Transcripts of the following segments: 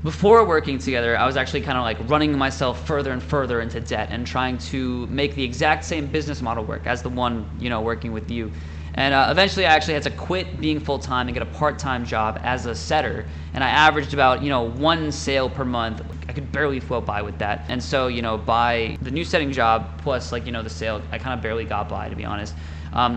Before working together, I was actually kind of like running myself further and further into debt and trying to make the exact same business model work as the one, working with you. And eventually I actually had to quit being full-time and get a part-time job as a setter. And I averaged about, one sale per month. I could barely float by with that. And so, by the new setting job plus the sale, I kind of barely got by, to be honest.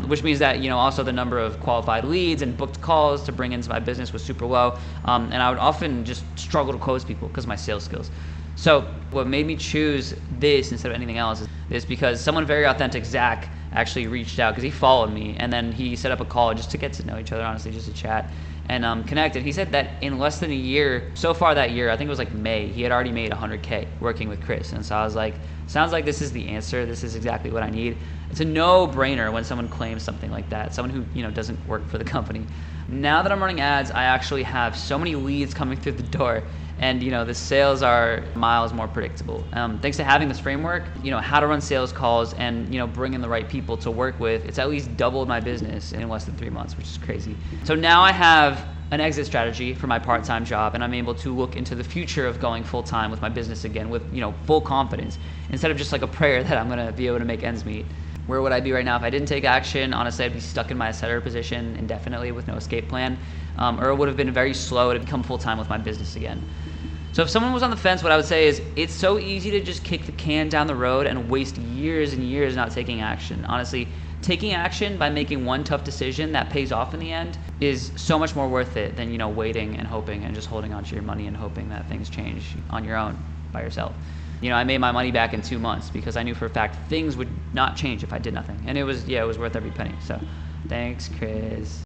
Which means that, also the number of qualified leads and booked calls to bring into my business was super low. And I would often just struggle to close people because of my sales skills. So what made me choose this instead of anything else is because someone very authentic, Zach, actually reached out because he followed me, and then he set up a call just to get to know each other, honestly, just to chat and connect. And he said that in less than a year, so far that year, I think it was like May, he had already made 100K working with Chris. And so I was like, sounds like this is the answer. This is exactly what I need. It's a no-brainer when someone claims something like that, someone who doesn't work for the company. Now that I'm running ads, I actually have so many leads coming through the door, and the sales are miles more predictable. Thanks to having this framework, how to run sales calls and bring in the right people to work with, it's at least doubled my business in less than 3 months, which is crazy. So now I have an exit strategy for my part-time job, and I'm able to look into the future of going full-time with my business again with full confidence, instead of just like a prayer that I'm gonna be able to make ends meet. Where would I be right now if I didn't take action? Honestly, I'd be stuck in my setter position indefinitely with no escape plan, or it would have been very slow to become full-time with my business again. So if someone was on the fence, what I would say is it's so easy to just kick the can down the road and waste years and years not taking action. Honestly, taking action by making one tough decision that pays off in the end is so much more worth it than waiting and hoping and just holding onto your money and hoping that things change on your own by yourself. I made my money back in 2 months because I knew for a fact things would not change if I did nothing. And it was worth every penny. So thanks, Chris.